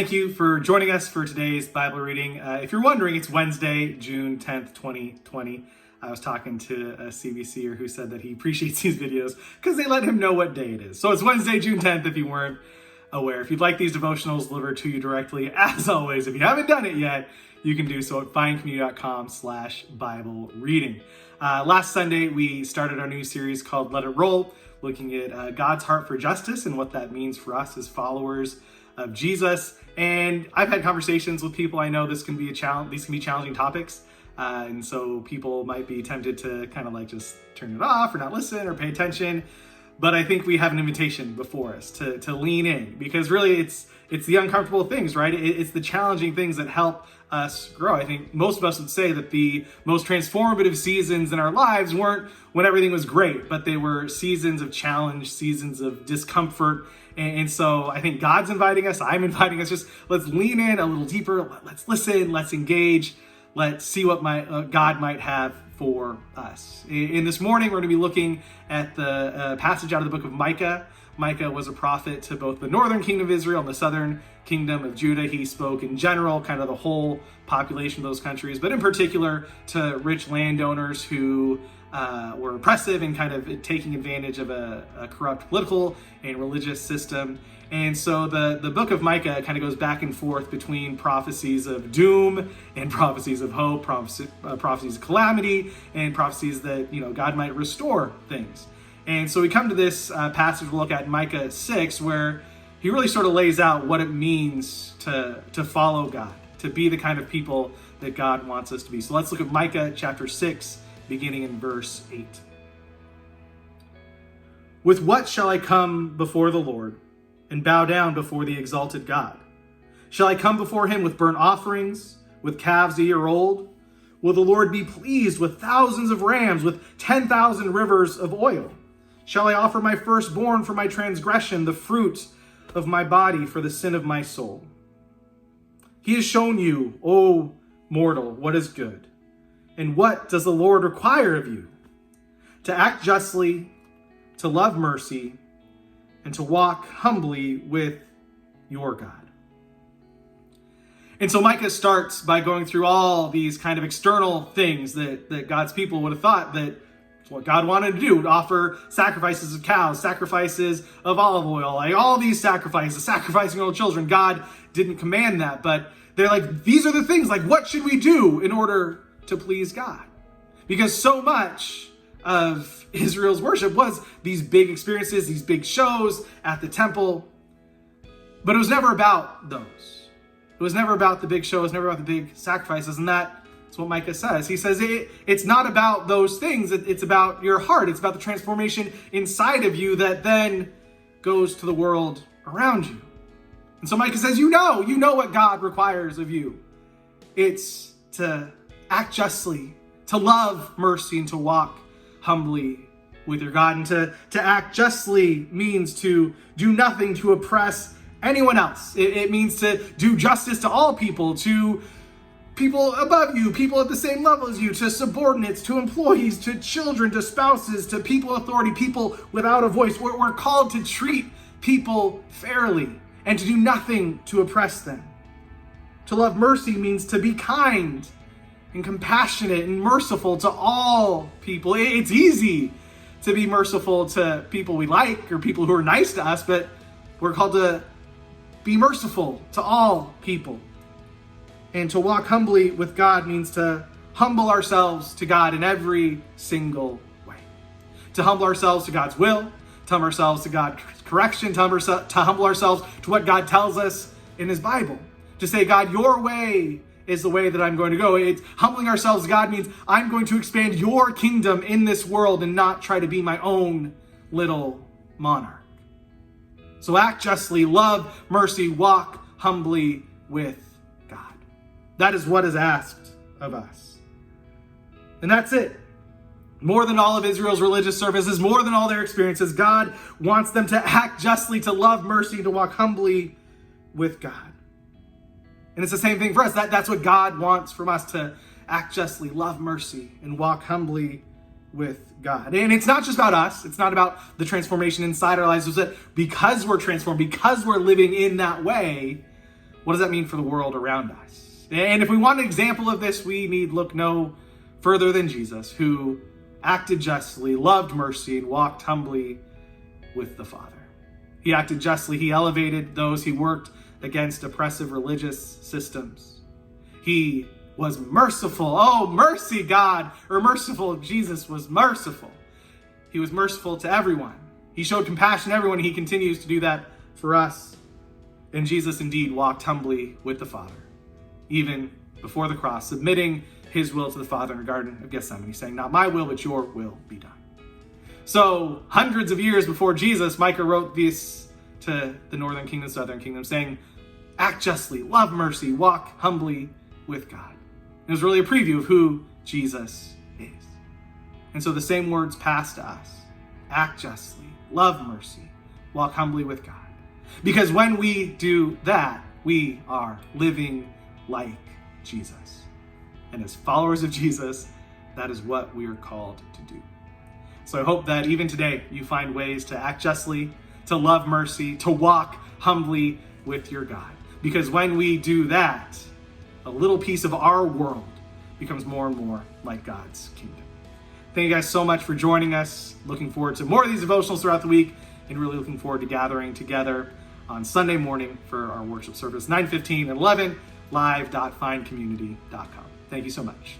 Thank you for joining us for today's Bible reading. If you're wondering, it's Wednesday, June 10th, 2020. I was talking to a CBCer who said that he appreciates these videos because they let him know what day it is. So it's Wednesday, June 10th, if you weren't aware. If you'd like these devotionals delivered to you directly, as always, if you haven't done it yet, you can do so at findcommunity.com/Bible reading. Last Sunday, we started our new series called Let It Roll, looking at God's heart for justice and what that means for us as followers of Jesus. And I've had conversations with people. I know this can be a challenge. These can be challenging topics. And so people might be tempted to kind of like just turn it off or not listen or pay attention. But I think we have an invitation before us to lean in, because really it's the uncomfortable things, right? It's the challenging things that help us grow. I think most of us would say that the most transformative seasons in our lives weren't when everything was great, but they were seasons of challenge, seasons of discomfort. And so I think God's inviting us, I'm inviting us, just let's lean in a little deeper. Let's listen, let's engage. Let's see what God might have for us. In this morning, we're going to be looking at the passage out of the book of Micah. Micah was a prophet to both the northern kingdom of Israel and the southern kingdom of Judah. He spoke in general, kind of the whole population of those countries, but in particular to rich landowners who were oppressive and kind of taking advantage of a corrupt political and religious system. And so the book of Micah kind of goes back and forth between prophecies of doom and prophecies of hope, prophecies of calamity, and prophecies that, God might restore things. And so we come to this passage we'll look at, Micah 6, where he really sort of lays out what it means to follow God, to be the kind of people that God wants us to be. So let's look at Micah chapter 6, beginning in verse 8. With what shall I come before the Lord and bow down before the exalted God? Shall I come before him with burnt offerings, with calves a year old? Will the Lord be pleased with thousands of rams, with 10,000 rivers of oil? Shall I offer my firstborn for my transgression, the fruit of my body for the sin of my soul? He has shown you, O mortal, what is good. And what does the Lord require of you? To act justly, to love mercy, and to walk humbly with your God. And so Micah starts by going through all these kind of external things that God's people would have thought that what God wanted to do, to offer sacrifices of cows, sacrifices of olive oil, like all these sacrifices, sacrificing old children. God didn't command that, but they're like, these are the things, like what should we do in order to please God? Because so much of Israel's worship was these big experiences, these big shows at the temple, but it was never about those. It was never about the big show, it was never about the big sacrifices, and that's what Micah says. He says it's not about those things, it's about your heart, it's about the transformation inside of you that then goes to the world around you. And so Micah says, you know what God requires of you. It's to act justly, to love mercy, and to walk humbly with your God. And to act justly means to do nothing to oppress anyone else. It means to do justice to all people, to people above you, people at the same level as you, to subordinates, to employees, to children, to spouses, to people authority, people without a voice. We're called to treat people fairly and to do nothing to oppress them. To love mercy means to be kind and compassionate and merciful to all people. It's easy to be merciful to people we like or people who are nice to us, but we're called to be merciful to all people. And to walk humbly with God means to humble ourselves to God in every single way. To humble ourselves to God's will, to humble ourselves to God's correction, to humble ourselves to what God tells us in his Bible. To say, God, your way is the way that I'm going to go. It's humbling ourselves to God means I'm going to expand your kingdom in this world and not try to be my own little monarch. So act justly, love mercy, walk humbly with God. That is what is asked of us. And that's it. More than all of Israel's religious services, more than all their experiences, God wants them to act justly, to love mercy, to walk humbly with God. And it's the same thing for us. That's what God wants from us, to act justly, love mercy, and walk humbly with God. And it's not just about us. It's not about the transformation inside our lives. It's that because we're transformed, because we're living in that way, what does that mean for the world around us? And if we want an example of this, we need look no further than Jesus, who acted justly, loved mercy, and walked humbly with the Father. He acted justly. He elevated those. He worked against oppressive religious systems. He was merciful. Oh, mercy, God, or merciful. Jesus was merciful. He was merciful to everyone. He showed compassion to everyone. He continues to do that for us. And Jesus indeed walked humbly with the Father, even before the cross, submitting his will to the Father in the Garden of Gethsemane, saying, not my will, but your will be done. So hundreds of years before Jesus, Micah wrote this to the northern kingdom, southern kingdom, saying, act justly, love mercy, walk humbly with God. It was really a preview of who Jesus is. And so the same words pass to us. Act justly, love mercy, walk humbly with God. Because when we do that, we are living like Jesus. And as followers of Jesus, that is what we are called to do. So I hope that even today you find ways to act justly, to love mercy, to walk humbly with your God. Because when we do that, a little piece of our world becomes more and more like God's kingdom. Thank you guys so much for joining us. Looking forward to more of these devotionals throughout the week, and really looking forward to gathering together on Sunday morning for our worship service, 9:15 and 11, live.findcommunity.com. Thank you so much.